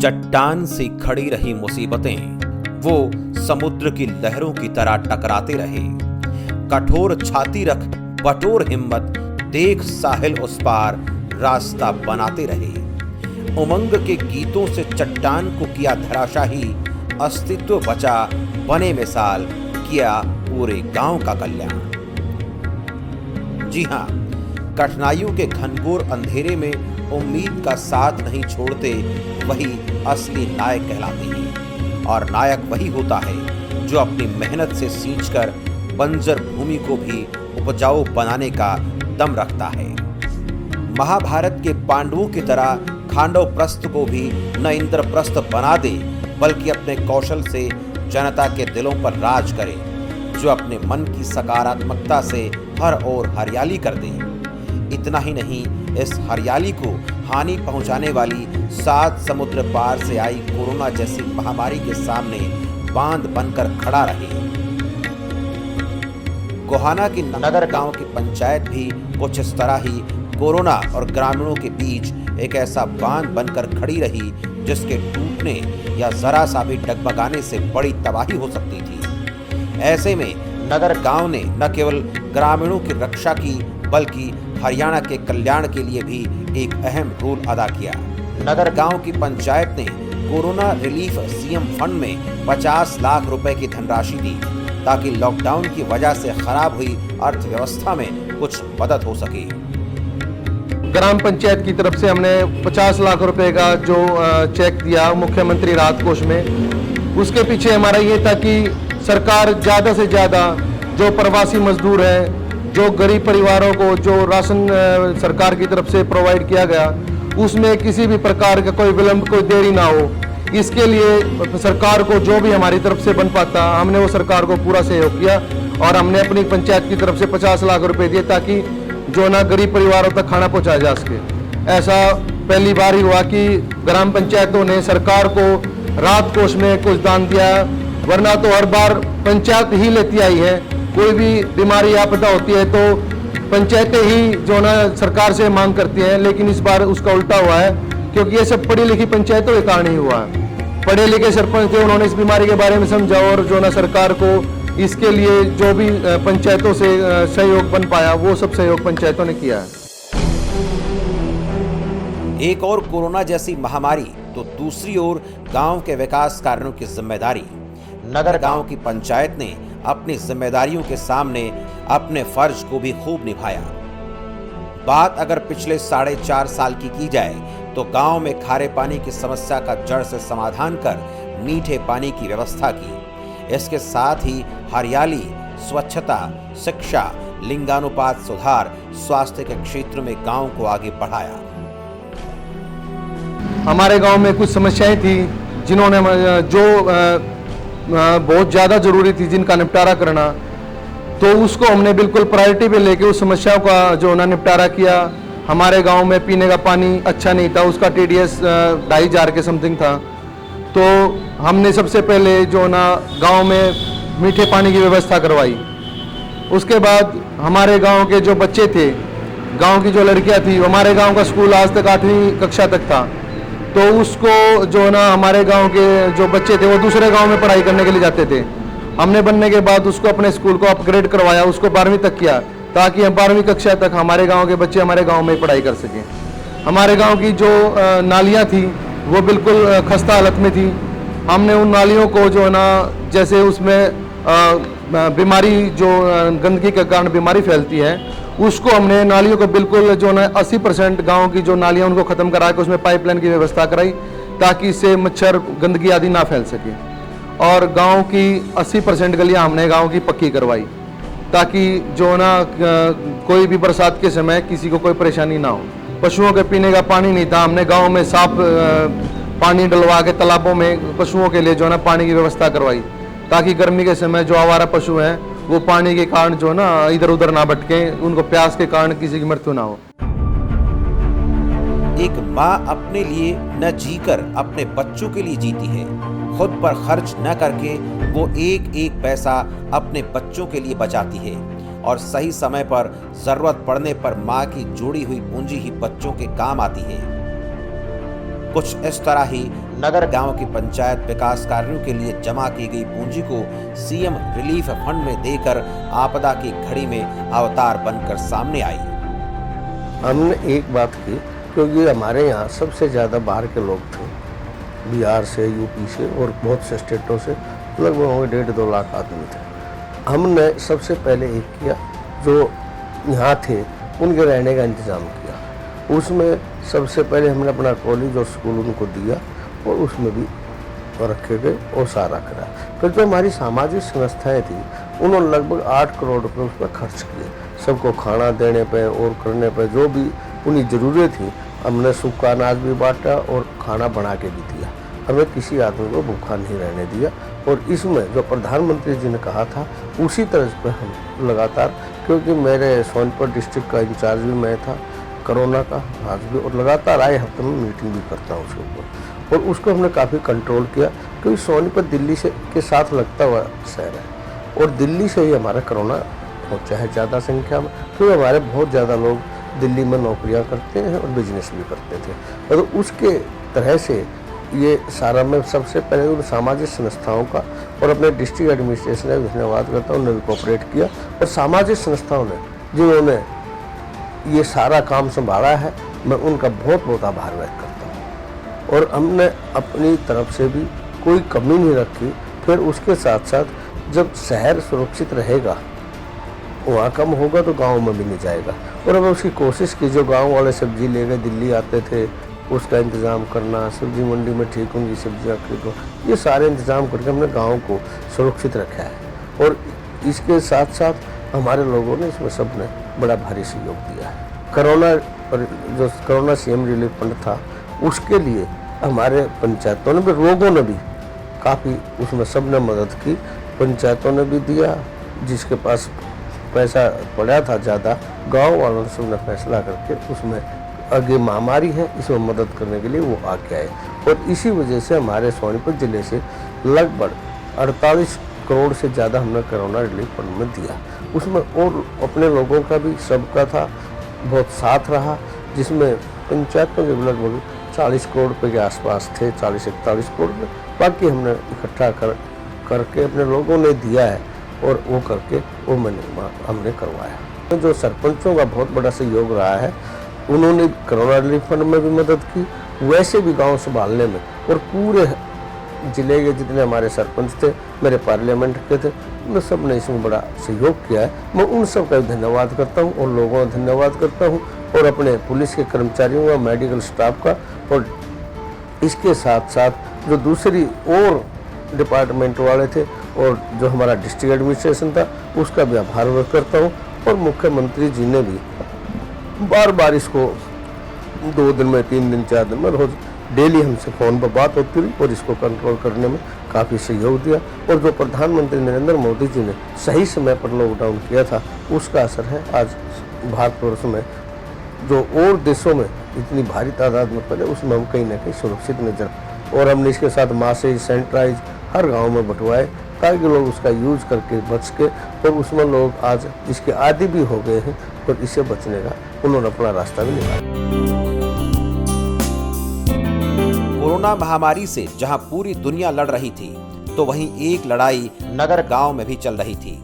चट्टान सी खड़ी रही मुसीबतें, वो समुद्र की लहरों की तरह टकराते रहे। कठोर छाती रख बटोर हिम्मत, देख साहिल उस पार रास्ता बनाते रहे। उमंग के गीतों से चट्टान को किया धराशाही, अस्तित्व बचा बने मिसाल, किया पूरे गांव का कल्याण। जी हां, कठिनाइयों के घनघोर अंधेरे में उम्मीद का साथ नहीं छोड़ते वही असली नायक कहलाते हैं। और नायक वही होता है जो अपनी मेहनत से सींचकर बंजर भूमि को भी उपजाऊ बनाने का दम रखता है। महाभारत के पांडवों की तरह खांडवप्रस्थ को भी न इंद्रप्रस्थ बना दे, बल्कि अपने कौशल से जनता के दिलों पर राज करे, जो अपने मन की सकारात्मकता से हर ओर हरियाली कर दे। इतना ही नहीं, इस हरियाली को हानि पहुंचाने वाली 7 समुद्र पार से आई कोरोना जैसी महामारी के सामने बांध बनकर खड़ा रहे। गोहाना की नगर गांव की पंचायत भी कुछ इस तरह ही कोरोना और ग्रामीणों के बीच एक ऐसा बांध बनकर खड़ी रही, जिसके टूटने या जरा सा भी डगमगाने से बड़ी तबाही हो सकती थी। ऐसे में नगर गांव ने न केवल ग्रामीणों की रक्षा की, बल्कि हरियाणा के कल्याण के लिए भी एक अहम रोल अदा किया। नगर गांव की पंचायत ने कोरोना रिलीफ सीएम फंड में 50 लाख रुपए की धनराशि दी, ताकि लॉकडाउन की वजह से खराब हुई अर्थव्यवस्था में कुछ मदद हो सके। ग्राम पंचायत की तरफ से हमने 50 लाख रुपए का जो चेक दिया मुख्यमंत्री राहत कोष में, उसके पीछे हमारा ये था कि सरकार ज़्यादा से ज़्यादा जो प्रवासी मजदूर हैं, जो गरीब परिवारों को जो राशन सरकार की तरफ से प्रोवाइड किया गया, उसमें किसी भी प्रकार का कोई विलंब, कोई देरी ना हो। इसके लिए सरकार को जो भी हमारी तरफ से बन पाता, हमने वो सरकार को पूरा सहयोग किया और हमने अपनी पंचायत की तरफ से 50 लाख रुपए दिए, ताकि जो ना गरीब परिवारों तक खाना पहुंचाया जा सके। ऐसा पहली बार ही हुआ कि ग्राम पंचायतों ने सरकार को राहत कोष में कुछ दान दिया, वरना तो हर बार पंचायत ही लेती आई है। कोई भी बीमारी आपदा होती है तो पंचायतें ही जो ना सरकार से मांग करती हैं, लेकिन इस बार उसका उल्टा हुआ है, क्योंकि ये सब पढ़ी लिखी पंचायतों के कारण ही हुआ है। पढ़े लिखे सरपंच थे, उन्होंने इस बीमारी के बारे में समझा और जो ना सरकार को इसके लिए जो भी पंचायतों से सहयोग बन पाया, वो सब सहयोग पंचायतों ने किया है। एक और कोरोना जैसी महामारी तो दूसरी ओर गांव के विकास कार्यों की जिम्मेदारी। नगर गांव की पंचायत ने अपनी जिम्मेदारियों के सामने अपने फर्ज को भी खूब निभाया। बात अगर पिछले 4.5 साल की जाए तो गांव में खारे पानी की समस्या का जड़ से समाधान कर मीठे पानी की व्यवस्था की। इसके साथ ही हरियाली, स्वच्छता, शिक्षा, लिंगानुपात सुधार, स्वास्थ्य के क्षेत्र में गांव को आगे बढ़ाया। हमारे गांव में कुछ समस्याएं थी जिन्होंने जो बहुत ज़्यादा ज़रूरी थी, जिनका निपटारा करना, तो उसको हमने बिल्कुल प्रायोरिटी पे लेके उस समस्याओं का जो ना निपटारा किया। हमारे गांव में पीने का पानी अच्छा नहीं था, उसका TDS 2,500 के समथिंग था। तो हमने सबसे पहले जो ना गांव में मीठे पानी की व्यवस्था करवाई। उसके बाद हमारे गांव के जो बच्चे थे, गांव की जो लड़कियां थी, हमारे गांव का स्कूल आज तक 8वीं कक्षा तक था, तो उसको जो ना हमारे गांव के जो बच्चे थे वो दूसरे गांव में पढ़ाई करने के लिए जाते थे। हमने बनने के बाद उसको अपने स्कूल को अपग्रेड करवाया, उसको 12वीं तक किया, ताकि हम 12वीं कक्षा तक हमारे गांव के बच्चे हमारे गांव में पढ़ाई कर सकें। हमारे गांव की जो नालियां थी वो बिल्कुल खस्ता हालत में थी। हमने उन नालियों को जो ना, जैसे उसमें बीमारी जो गंदगी के कारण बीमारी फैलती है, उसको हमने नालियों को बिल्कुल जो ना 80% गांव की जो नालियां उनको ख़त्म करा के उसमें पाइपलाइन की व्यवस्था कराई, ताकि इससे मच्छर गंदगी आदि ना फैल सके। और गांव की 80% गलियां हमने गांव की पक्की करवाई, ताकि जो ना कोई भी बरसात के समय किसी को कोई परेशानी ना हो। पशुओं के पीने का पानी नहीं था, हमने गाँव में साफ पानी डलवा के तालाबों में पशुओं के लिए जो ना पानी की व्यवस्था करवाई, ताकि गर्मी के समय जो आवारा पशु हैं वो पानी के कारण जो ना इधर उधर ना भटके, उनको प्यास के कारण किसी की मृत्यु ना हो। एक माँ अपने लिए न जीकर अपने बच्चों के लिए जीती है। खुद पर खर्च न करके वो एक एक पैसा अपने बच्चों के लिए बचाती है और सही समय पर जरूरत पड़ने पर माँ की जोड़ी हुई पूंजी ही बच्चों के काम आती है। कुछ इस तरह ही नगर गांव की पंचायत विकास कार्यों के लिए जमा की गई पूंजी को सीएम रिलीफ फंड में देकर आपदा की घड़ी में अवतार बनकर सामने आई। हमने एक बात की, क्योंकि हमारे यहाँ सबसे ज़्यादा बाहर के लोग थे, बिहार से, यूपी से और बहुत से स्टेटों से, लगभग होंगे 1.5-2 लाख आदमी थे। हमने सबसे पहले एक किया, जो यहाँ थे उनके रहने का इंतज़ाम किया। उसमें सबसे पहले हमने अपना कॉलेज और स्कूल उनको दिया और उसमें भी रखे गए और सारा करा। फिर जो हमारी सामाजिक संस्थाएं थी उन्होंने लगभग 8 करोड़ रुपये उस पर खर्च किए। सबको खाना देने पे और करने पे जो भी उन्हें ज़रूरत थी, हमने सूखा अनाज भी बांटा और खाना बना के भी दिया। हमें किसी आदमी को भूखा नहीं रहने दिया। और इसमें जो प्रधानमंत्री जी ने कहा था उसी तरह पर हम लगातार, क्योंकि मेरे सोनीपत डिस्ट्रिक्ट का इंचार्ज भी मैं था कोरोना का आज भी, और लगातार आए हफ्ते में मीटिंग भी करता हूँ उसके ऊपर, और उसको हमने काफ़ी कंट्रोल किया। क्योंकि सोनीपत दिल्ली से के साथ लगता हुआ शहर है और दिल्ली से ही हमारा कोरोना पहुँचा है ज़्यादा संख्या में, क्योंकि हमारे बहुत ज़्यादा लोग दिल्ली में नौकरियां करते हैं और बिजनेस भी करते थे। और उसके तरह से ये सारा मैं सबसे पहले उन सामाजिक संस्थाओं का और अपने डिस्ट्रिक्ट एडमिनिस्ट्रेशन का धन्यवाद करता हूँ। उन्होंने कोऑपरेट किया और सामाजिक संस्थाओं ने जिन्होंने ये सारा काम संभाला है, मैं उनका बहुत बहुत आभार व्यक्त करता हूँ। और हमने अपनी तरफ से भी कोई कमी नहीं रखी। फिर उसके साथ साथ जब शहर सुरक्षित रहेगा, वहाँ कम होगा तो गांव में भी नहीं जाएगा। और हमें उसकी कोशिश की, जो गांव वाले सब्जी ले गए दिल्ली आते थे उसका इंतज़ाम करना, सब्जी मंडी में ठीक होंगी सब्जियाँ खरीदो, ये सारे इंतज़ाम करके हमने गांव को सुरक्षित रखा है। और इसके साथ साथ हमारे लोगों ने इसमें सब ने बड़ा भारी सहयोग दिया है। कोरोना पर जो कोरोना सीएम रिलीफ फंड था उसके लिए हमारे पंचायतों ने भी, लोगों ने भी काफ़ी उसमें सब ने मदद की। पंचायतों ने भी दिया, जिसके पास पैसा पड़ा था ज़्यादा, गांव वालों ने सबने फैसला करके उसमें आगे महामारी है इसमें मदद करने के लिए वो आके आए। और इसी वजह से हमारे सोनीपत ज़िले से लगभग 48 करोड़ से ज़्यादा हमने कोरोना रिलीफ फंड में दिया। उसमें और अपने लोगों का भी सबका था, बहुत साथ रहा, जिसमें पंचायतों के लगभग 40 करोड़ रुपये के आसपास थे, 40-41 करोड़ रुपये। बाकी हमने इकट्ठा करके अपने लोगों ने दिया है और वो करके वो हमने करवाया। जो सरपंचों का बहुत बड़ा सहयोग रहा है, उन्होंने कोरोना रिलीफ फंड में भी मदद की, वैसे भी गांव संभालने में, और पूरे ज़िले के जितने हमारे सरपंच थे, मेरे पार्लियामेंट के थे, उन सब ने इसमें बड़ा सहयोग किया है। मैं उन सब का धन्यवाद करता हूँ और लोगों का धन्यवाद करता हूँ, और अपने पुलिस के कर्मचारियों का, मेडिकल स्टाफ का, और इसके साथ साथ जो दूसरी और डिपार्टमेंट वाले थे और जो हमारा डिस्ट्रिक्ट एडमिनिस्ट्रेशन था उसका भी आभार व्यक्त करता हूँ। और मुख्यमंत्री जी ने भी बार बार इसको 2 दिन में, 3 दिन, 4 दिन में रोज डेली हमसे फ़ोन पर बात होती रही और इसको कंट्रोल करने में काफ़ी सहयोग दिया। और जो प्रधानमंत्री नरेंद्र मोदी जी ने सही समय पर लॉकडाउन किया था उसका असर है आज भारतवर्ष में, जो और देशों में इतनी भारी तादाद में पड़े उसमें हम कहीं ना कहीं सुरक्षित नजर। और हमने इसके साथ मास्क, सैनिटाइज हर गांव में बंटवाए ताकि लोग उसका यूज करके बच के, और उसमें लोग आज इसके आदी भी हो गए हैं और इससे बचने का उन्होंने अपना रास्ता भी निकाला। कोरोना महामारी से जहां पूरी दुनिया लड़ रही थी, तो वहीं एक लड़ाई नगर गांव में भी चल रही थी।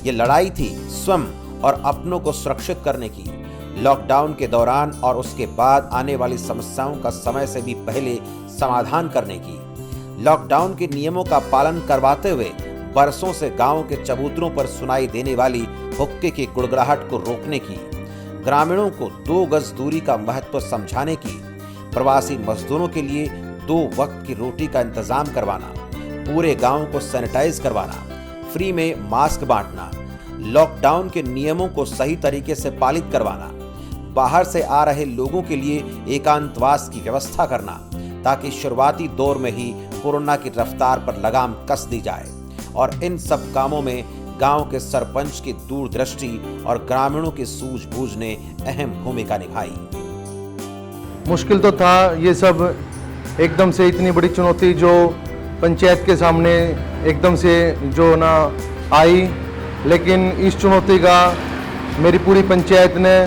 ये लड़ाई थी स्वयं और अपनों को सुरक्षित करने की। लॉकडाउन के दौरान और उसके बाद आने वाली समस्याओं का समय से भी पहले समाधान करने की। लॉकडाउन के नियमों का पालन करवाते हुए बरसों से गांव के चबूतरों पर सुनाई देने वाली हुक्के की गुड़गुड़ाहट को रोकने की। ग्रामीणों को 2 गज दूरी का महत्व समझाने की। प्रवासी मजदूरों के लिए 2 वक्त की रोटी का इंतजाम करवाना। पूरे गांव को सैनिटाइज करवाना। फ्री में मास्क बांटना। लॉकडाउन के नियमों को सही तरीके से पालित करवाना। बाहर से आ रहे लोगों के लिए एकांतवास की व्यवस्था करना, ताकि शुरुआती दौर में ही कोरोना की रफ्तार पर लगाम कस दी जाए। और इन सब कामों में गांव के सरपंच की दूरदृष्टि और ग्रामीणों की सूझबूझ ने अहम भूमिका निभाई। मुश्किल तो था ये सब, एकदम से इतनी बड़ी चुनौती जो पंचायत के सामने एकदम से जो ना आई, लेकिन इस चुनौती का मेरी पूरी पंचायत ने,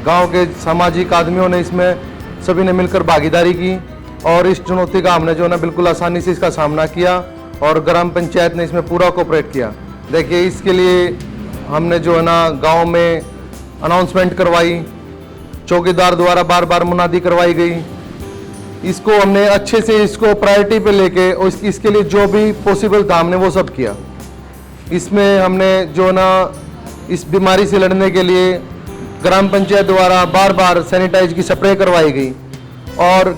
गांव के सामाजिक आदमियों ने इसमें सभी ने मिलकर भागीदारी की और इस चुनौती का हमने जो ना बिल्कुल आसानी से इसका सामना किया और ग्राम पंचायत ने इसमें पूरा कोऑपरेट किया। देखिए इसके लिए हमने जो है ना गांव में अनाउंसमेंट करवाई, चौकीदार द्वारा बार बार मुनादी करवाई गई। इसको हमने अच्छे से इसको प्रायोरिटी पे लेके और इसके लिए जो भी पॉसिबल था हमने वो सब किया। इसमें हमने जो ना इस बीमारी से लड़ने के लिए ग्राम पंचायत द्वारा बार बार सैनिटाइज की स्प्रे करवाई गई और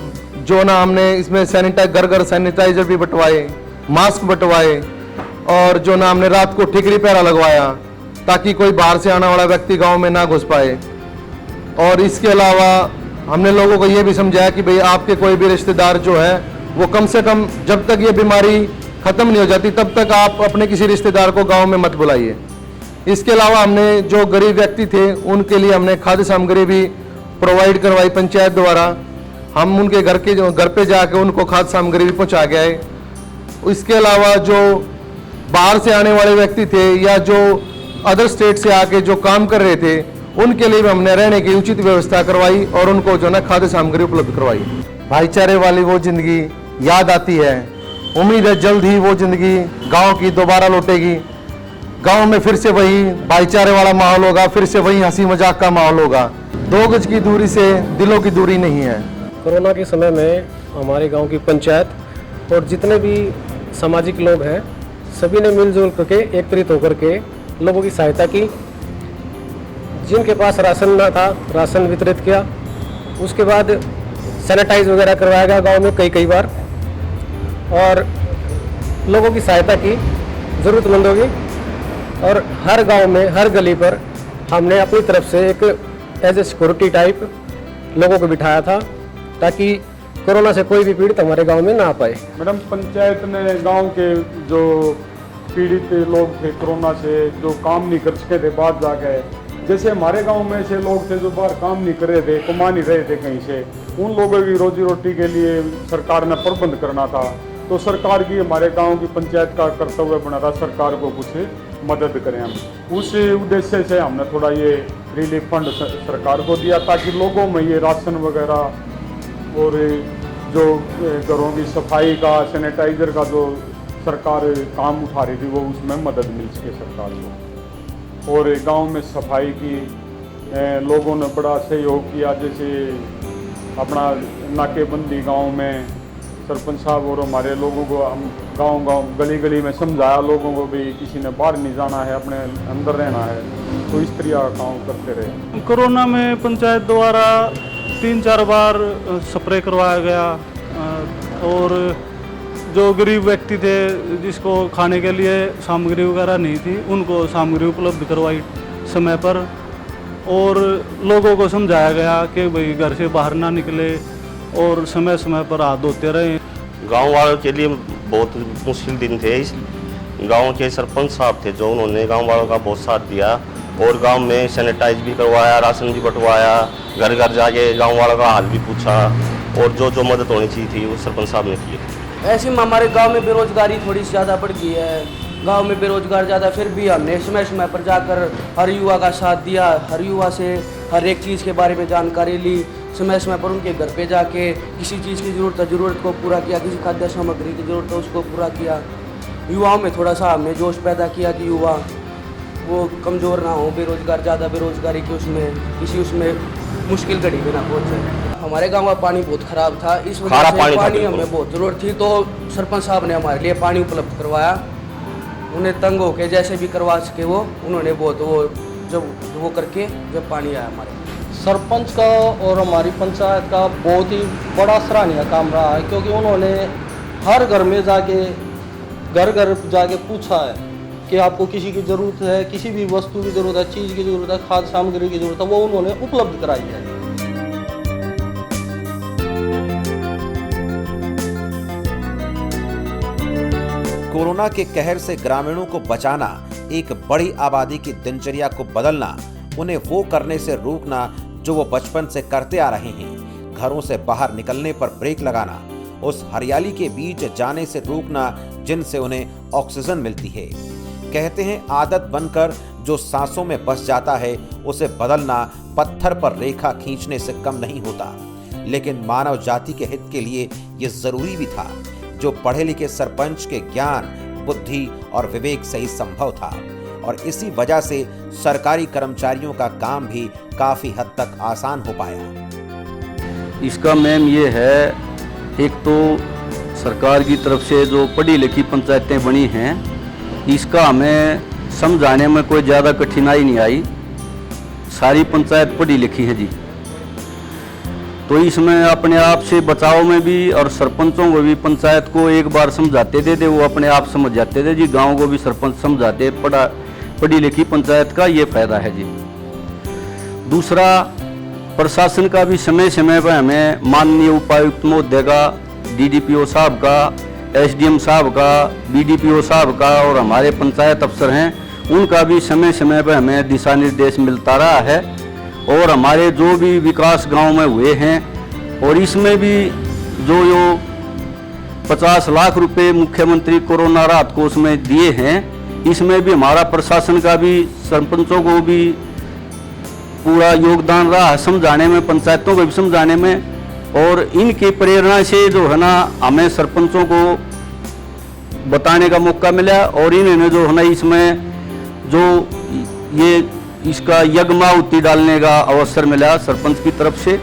जो ना हमने इसमें घर घर सैनिटाइजर भी बंटवाए, मास्क बंटवाए और जो ना हमने रात को ठिकरी पहरा लगवाया ताकि कोई बाहर से आने वाला व्यक्ति गांव में ना घुस पाए। और इसके अलावा हमने लोगों को ये भी समझाया कि भाई आपके कोई भी रिश्तेदार जो है वो कम से कम जब तक ये बीमारी ख़त्म नहीं हो जाती तब तक आप अपने किसी रिश्तेदार को गांव में मत बुलाइए। इसके अलावा हमने जो गरीब व्यक्ति थे उनके लिए हमने खाद्य सामग्री भी प्रोवाइड करवाई पंचायत द्वारा। हम उनके घर पे जाके उनको खाद्य सामग्री भी पहुँचा के आए। इसके अलावा जो बाहर से आने वाले व्यक्ति थे या जो अदर स्टेट से आके जो काम कर रहे थे उनके लिए भी हमने रहने की उचित व्यवस्था करवाई और उनको जो ना खाद्य सामग्री उपलब्ध करवाई। भाईचारे वाली वो जिंदगी याद आती है। उम्मीद है जल्द ही वो जिंदगी गांव की दोबारा लौटेगी। गांव में फिर से वही भाईचारे वाला माहौल होगा, फिर से वही हंसी मजाक का माहौल होगा। 2 गज की दूरी से दिलों की दूरी नहीं है। कोरोना के समय में हमारे गांव की पंचायत और जितने भी सामाजिक लोग हैं सभी ने मिलजुल करके एकत्रित होकर के लोगों की सहायता की। जिनके पास राशन ना था राशन वितरित किया। उसके बाद सैनिटाइज वगैरह करवाया गया गांव में कई बार और लोगों की सहायता की ज़रूरतमंदों की। और हर गांव में हर गली पर हमने अपनी तरफ से एक एज ए सिक्योरिटी टाइप लोगों को बिठाया था ताकि कोरोना से कोई भी पीड़ित हमारे गांव में ना आ पाए। मैडम पंचायत ने गांव के जो पीड़ित लोग थे कोरोना से, जो काम नहीं कर सके थे बाहर जाके, जैसे हमारे गांव में ऐसे लोग थे जो बाहर काम नहीं कर रहे थे, कमा नहीं रहे थे कहीं से, उन लोगों की रोजी रोटी के लिए सरकार ने प्रबंध करना था। तो सरकार की हमारे गांव की पंचायत का कर्तव्य बना था सरकार को कुछ मदद करें हम। उस उद्देश्य से हमने थोड़ा ये रिलीफ फंड सरकार को दिया ताकि लोगों में ये राशन वगैरह और जो घरों की सफाई का, सैनिटाइजर का जो सरकार काम उठा रही थी वो उसमें मदद मिल सके सरकार को। और गांव में सफाई की लोगों ने बड़ा सहयोग किया। जैसे अपना नाकेबंदी गांव में सरपंच साहब और हमारे लोगों को हम गांव गली गली में समझाया लोगों को भी किसी ने बाहर नहीं जाना है, अपने अंदर रहना है। तो इस तरह का काम करते रहे। कोरोना में पंचायत द्वारा 3-4 बार स्प्रे करवाया गया और जो गरीब व्यक्ति थे जिसको खाने के लिए सामग्री वगैरह नहीं थी उनको सामग्री उपलब्ध करवाई समय पर। और लोगों को समझाया गया कि भाई घर से बाहर ना निकले और समय समय पर हाथ धोते रहें। गांव वालों के लिए बहुत मुश्किल दिन थे। इस गांव के सरपंच साहब थे जो उन्होंने गांव वालों का बहुत साथ दिया और गांव में सैनिटाइज भी करवाया, राशन भी बंटवाया, घर घर जाके गांव वालों का हाल भी पूछा और जो मदद होनी चाहिए थी वो सरपंच साहब ने की। ऐसे में हमारे गांव में बेरोजगारी थोड़ी सी ज़्यादा बढ़ गई है। गांव में बेरोजगार ज़्यादा, फिर भी हमने समय समय पर जाकर हर युवा का साथ दिया, हर युवा से हर एक चीज़ के बारे में जानकारी ली, समय समय पर उनके घर पे जाके किसी चीज़ की ज़रूरत को पूरा किया, किसी खाद्य सामग्री की ज़रूरत है उसको पूरा किया। युवाओं में थोड़ा सा हमने जोश पैदा किया कि युवा वो कमज़ोर ना हो, बेरोजगार ज़्यादा बेरोजगारी के उसमें मुश्किल घड़ी में ना पहुँचे। हमारे गांव का पानी बहुत ख़राब था, इस वजह से पानी हमें बहुत ज़रूरत थी। तो सरपंच साहब ने हमारे लिए पानी उपलब्ध करवाया। उन्हें तंग होके जैसे भी करवा सके वो उन्होंने बहुत वो करके जब पानी आया हमारे। सरपंच का और हमारी पंचायत का बहुत ही बड़ा सराहनीय काम रहा है क्योंकि उन्होंने हर घर में जाके घर जाके पूछा है कि आपको किसी की ज़रूरत है, किसी भी वस्तु की ज़रूरत है, चीज़ की ज़रूरत है, खाद्य सामग्री की ज़रूरत है, वो उन्होंने उपलब्ध कराई है। कोरोना के कहर से ग्रामीणों को बचाना, एक बड़ी आबादी की दिनचर्या को बदलना, उन्हें वो करने से रोकना जो वो बचपन से करते आ रहे हैं। घरों से बाहर निकलने पर ब्रेक लगाना, उस हरियाली के बीच जाने से रोकना जिनसे उन्हें ऑक्सीजन मिलती है। कहते हैं आदत बनकर जो सांसों में बस जाता है उसे बदलना पत्थर पर रेखा खींचने से कम नहीं होता। लेकिन मानव जाति के हित के लिए ये जरूरी भी था। जो पढ़े लिखे सरपंच के ज्ञान, बुद्धि और विवेक से ही संभव था और इसी वजह से सरकारी कर्मचारियों का काम भी काफी हद तक आसान हो पाया। इसका मैम ये है, एक तो सरकार की तरफ से जो पढ़ी लिखी पंचायतें बनी हैं, इसका हमें समझाने में कोई ज़्यादा कठिनाई नहीं आई। सारी पंचायत पढ़ी लिखी है जी, तो इसमें अपने आप से बचाव में भी और सरपंचों को भी पंचायत को एक बार समझाते थे वो अपने आप समझ जाते थे जी। गांव को भी सरपंच समझाते, पढ़ी लिखी पंचायत का ये फायदा है जी। दूसरा, प्रशासन का भी समय समय पर हमें माननीय उपायुक्त महोदय का, डीडीपीओ साहब का, एसडीएम साहब का, बीडीपीओ साहब का और हमारे पंचायत अफसर हैं, उनका भी समय समय पर हमें दिशा निर्देश मिलता रहा है। और हमारे जो भी विकास गांव में हुए हैं, और इसमें भी जो 50 लाख रुपए मुख्यमंत्री कोरोना राहत कोष में दिए हैं, इसमें भी हमारा प्रशासन का भी, सरपंचों को भी पूरा योगदान रहा है समझाने में, पंचायतों को भी समझाने में। और इनकी प्रेरणा से जो है ना, हमें सरपंचों को बताने का मौका मिला और इन्होंने जो है ना, इसमें जो ये इसका यज्ञाहुति डालने का अवसर मिला सरपंच की तरफ से,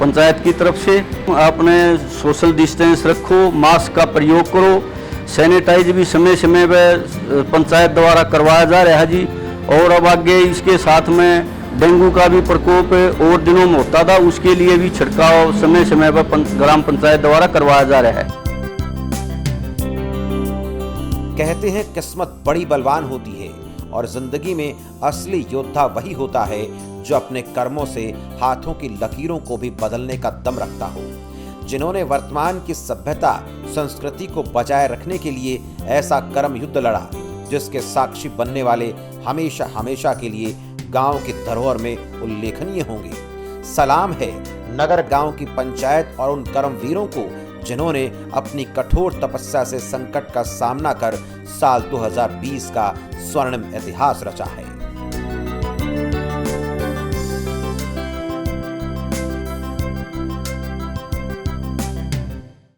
पंचायत की तरफ से। आपने सोशल डिस्टेंस रखो, मास्क का प्रयोग करो, सैनिटाइज भी समय समय पर पंचायत द्वारा करवाया जा रहा है जी। और अब आगे इसके साथ में डेंगू का भी प्रकोप और दिनों में होता था, उसके लिए भी छिड़काव समय समय पर ग्राम पंचायत द्वारा करवाया जा रहा है। कहते हैं किस्मत बड़ी बलवान होती है और जिंदगी में असली योद्धा वही होता है जो अपने कर्मों से हाथों की लकीरों को भी बदलने का दम रखता हो, जिन्होंने वर्तमान की सभ्यता संस्कृति को बचाए रखने के लिए ऐसा कर्म युद्ध लड़ा जिसके साक्षी बनने वाले हमेशा हमेशा के लिए गांव की धरोहर में उल्लेखनीय होंगे। सलाम है नगर गांव की पंचायत और उन कर्मवीरों को जिन्होंने अपनी कठोर तपस्या से संकट का सामना कर साल 2020 का स्वर्णिम इतिहास रचा है।